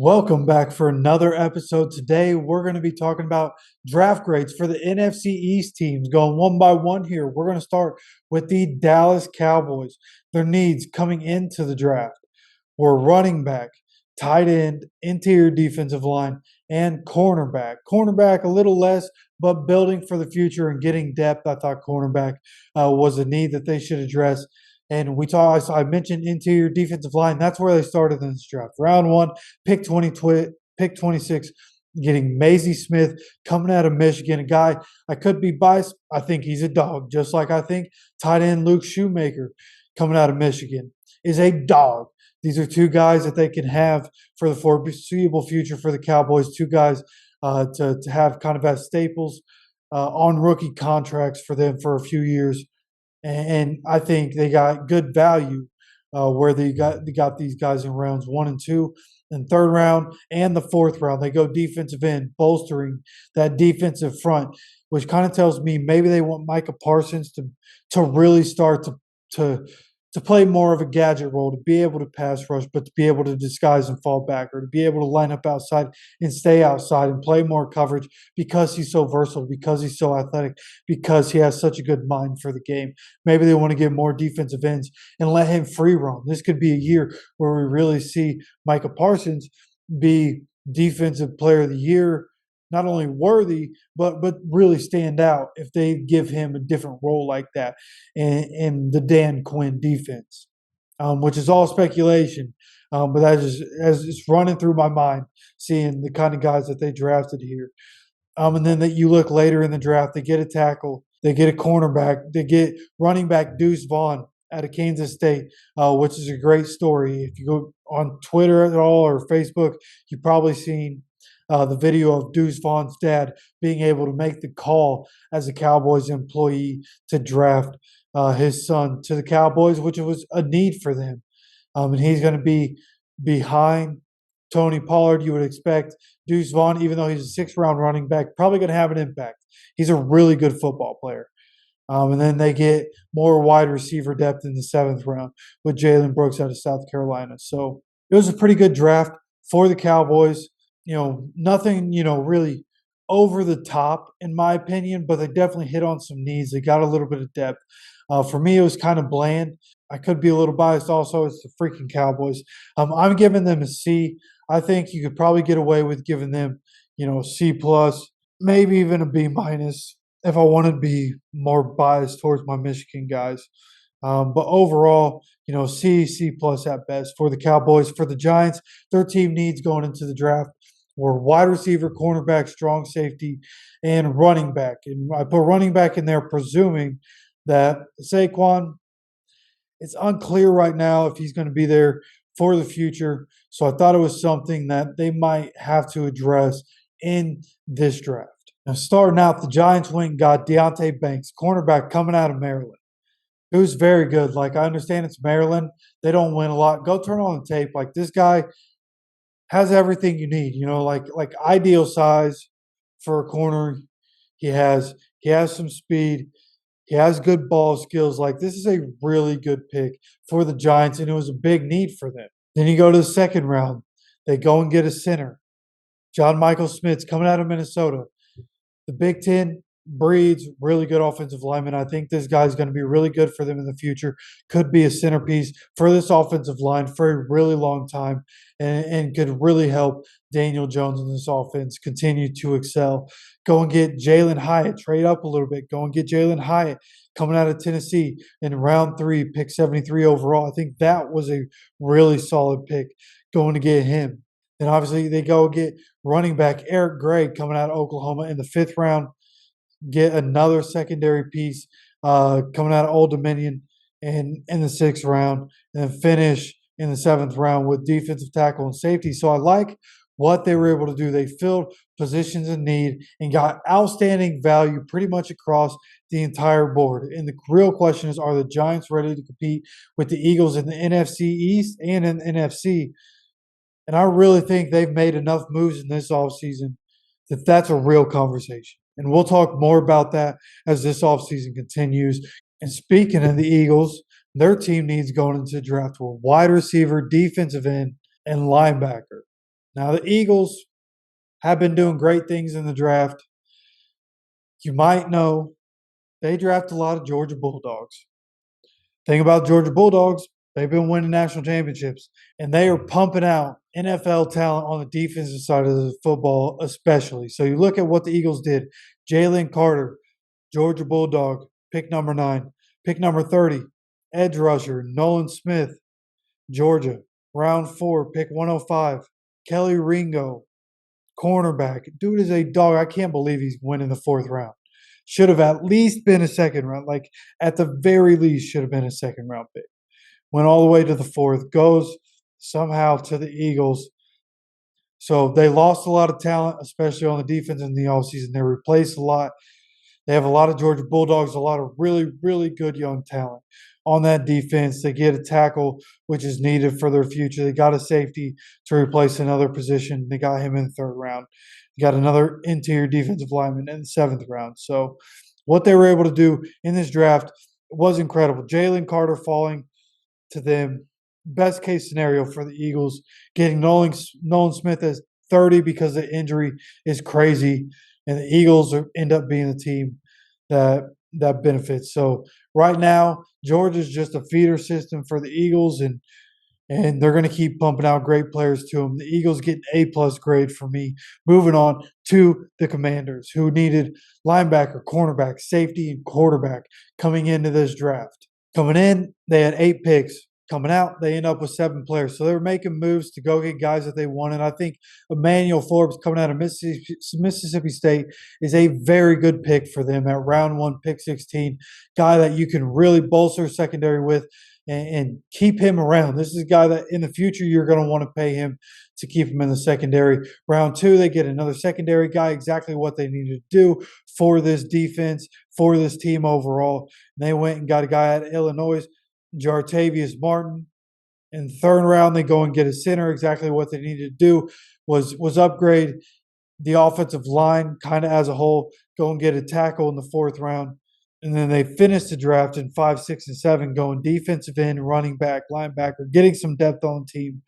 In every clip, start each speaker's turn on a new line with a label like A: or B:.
A: Welcome back for another episode. Today, we're going to be talking about draft grades for the NFC East teams, going one by one here. We're going to start with the Dallas Cowboys. Their needs coming into the draft were running back, tight end, interior defensive line, and cornerback. Cornerback a little less, but building for the future and getting depth. I thought cornerback was a need that they should address. And I mentioned interior defensive line. That's where they started in this draft. Round one, pick 26, getting Maisie Smith coming out of Michigan. A guy, I could be biased. I think he's a dog, just like I think tight end Luke Shoemaker coming out of Michigan is a dog. These are two guys that they can have for the foreseeable future for the Cowboys. Two guys to have kind of as staples on rookie contracts for them for a few years. And I think they got good value where they got these guys in rounds 1 and 2, and third round and the fourth round. They go defensive end, bolstering that defensive front, which kind of tells me maybe they want Micah Parsons to really start to to play more of a gadget role, to be able to pass rush, but to be able to disguise and fall back, or to be able to line up outside and stay outside and play more coverage because he's so versatile, because he's so athletic, because he has such a good mind for the game. Maybe they want to get more defensive ends and let him free roam. This could be a year where we really see Micah Parsons be defensive player of the year, not only worthy, but really stand out if they give him a different role like that in the Dan Quinn defense, which is all speculation. But that just as it's running through my mind, seeing the kind of guys that they drafted here. And then that you look later in the draft, they get a tackle, they get a cornerback, they get running back Deuce Vaughn out of Kansas State, which is a great story. If you go on Twitter at all or Facebook, you've probably seen the video of Deuce Vaughn's dad being able to make the call as a Cowboys employee to draft his son to the Cowboys, which was a need for them. And he's going to be behind Tony Pollard. You would expect Deuce Vaughn, even though he's a sixth-round running back, probably going to have an impact. He's a really good football player. And then they get more wide receiver depth in the seventh round with Jalen Brooks out of South Carolina. So it was a pretty good draft for the Cowboys. Nothing, really over the top, in my opinion, but they definitely hit on some needs. They got a little bit of depth. For me, it was kind of bland. I could be a little biased also. It's the freaking Cowboys. I'm giving them a C. I think you could probably get away with giving them, C plus, maybe even a B minus if I wanted to be more biased towards my Michigan guys. But overall, C plus at best for the Cowboys. For the Giants, their team needs going into the draft were wide receiver, cornerback, strong safety, and running back. And I put running back in there, presuming that Saquon, it's unclear right now if he's going to be there for the future. So I thought it was something that they might have to address in this draft. Now, starting out, the Giants went and got Deontay Banks, cornerback coming out of Maryland. It was very good. Like, I understand it's Maryland. They don't win a lot. Go turn on the tape. Like, this guy has everything you need, like ideal size for a corner. He has some speed. He has good ball skills. Like, this is a really good pick for the Giants, and it was a big need for them. Then you go to the second round. They go and get a center. John Michael Smith's coming out of Minnesota. The Big Ten breeds really good offensive linemen. I think this guy's going to be really good for them in the future. Could be a centerpiece for this offensive line for a really long time, and could really help Daniel Jones in this offense continue to excel. Go and get Jalen Hyatt. Trade up a little bit. Go and get Jalen Hyatt coming out of Tennessee in round 3, pick 73 overall. I think that was a really solid pick going to get him. Then obviously they go get running back Eric Gray coming out of Oklahoma in the 5th round. Get another secondary piece coming out of Old Dominion in the 6th round, and then finish in the 7th round with defensive tackle and safety. So I like what they were able to do. They filled positions in need and got outstanding value pretty much across the entire board. And the real question is, are the Giants ready to compete with the Eagles in the NFC East and in the NFC? And I really think they've made enough moves in this offseason that that's a real conversation. And we'll talk more about that as this offseason continues. And speaking of the Eagles, their team needs going into the draft were wide receiver, defensive end, and linebacker. Now, the Eagles have been doing great things in the draft. You might know they draft a lot of Georgia Bulldogs. Thing about Georgia Bulldogs, they've been winning national championships, and they are pumping out NFL talent on the defensive side of the football, especially. So you look at what the Eagles did. Jalen Carter, Georgia Bulldog, pick number 9. Pick number 30, edge rusher, Nolan Smith, Georgia. Round 4, pick 105, Kelly Ringo, cornerback. Dude is a dog. I can't believe he's winning the 4th round. Should have at least been a second round. Like, at the very least, should have been a second round pick. Went all the way to the 4th, goes somehow to the Eagles. So they lost a lot of talent, especially on the defense in the offseason. They replaced a lot. They have a lot of Georgia Bulldogs, a lot of really, really good young talent on that defense. They get a tackle, which is needed for their future. They got a safety to replace another position. They got him in the 3rd round. They got another interior defensive lineman in the 7th round. So what they were able to do in this draft was incredible. Jalen Carter falling to them. Best case scenario for the Eagles, getting Nolan Smith as 30 because the injury is crazy, and the Eagles end up being the team that benefits. So right now, Georgia's just a feeder system for the Eagles, and they're going to keep pumping out great players to them. The Eagles get an A+ grade for me. Moving on to the Commanders, who needed linebacker, cornerback, safety, and quarterback coming into this draft. Coming in, they had 8 picks. Coming out, they end up with 7 players. So they were making moves to go get guys that they wanted. I think Emmanuel Forbes coming out of Mississippi State is a very good pick for them at round 1, pick 16. Guy that you can really bolster secondary with and keep him around. This is a guy that in the future you're going to want to pay him to keep him in the secondary. Round 2, they get another secondary guy, exactly what they needed to do for this defense, for this team overall. And they went and got a guy at Illinois, Jartavius Martin. In the 3rd round, they go and get a center. Exactly what they needed to do was upgrade the offensive line kind of as a whole, go and get a tackle in the 4th round. And then they finished the draft in 5, 6, and 7, going defensive end, running back, linebacker, getting some depth on the team.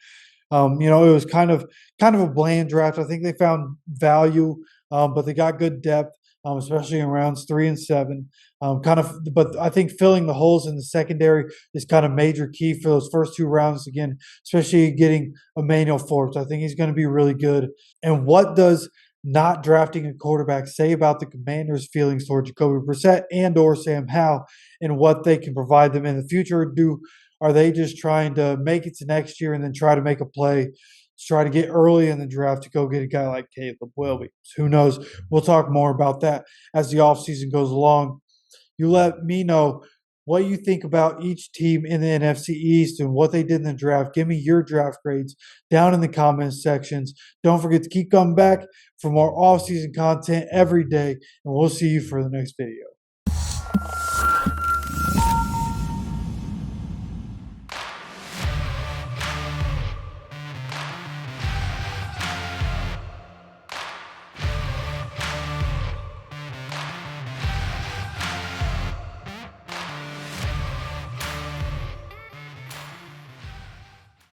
A: It was kind of a bland draft. I think they found value, but they got good depth, especially in rounds 3 and 7. But I think filling the holes in the secondary is kind of major key for those first 2 rounds again, especially getting Emmanuel Forbes. I think he's going to be really good. And what does not drafting a quarterback say about the Commanders' feelings toward Jacoby Brissett and or Sam Howell and what they can provide them in the future? Are they just trying to make it to next year and then try to make a play to try to get early in the draft to go get a guy like Caleb Williams? Who knows? We'll talk more about that as the offseason goes along. You let me know what you think about each team in the NFC East and what they did in the draft. Give me your draft grades down in the comments sections. Don't forget to keep coming back for more offseason content every day, and we'll see you for the next video.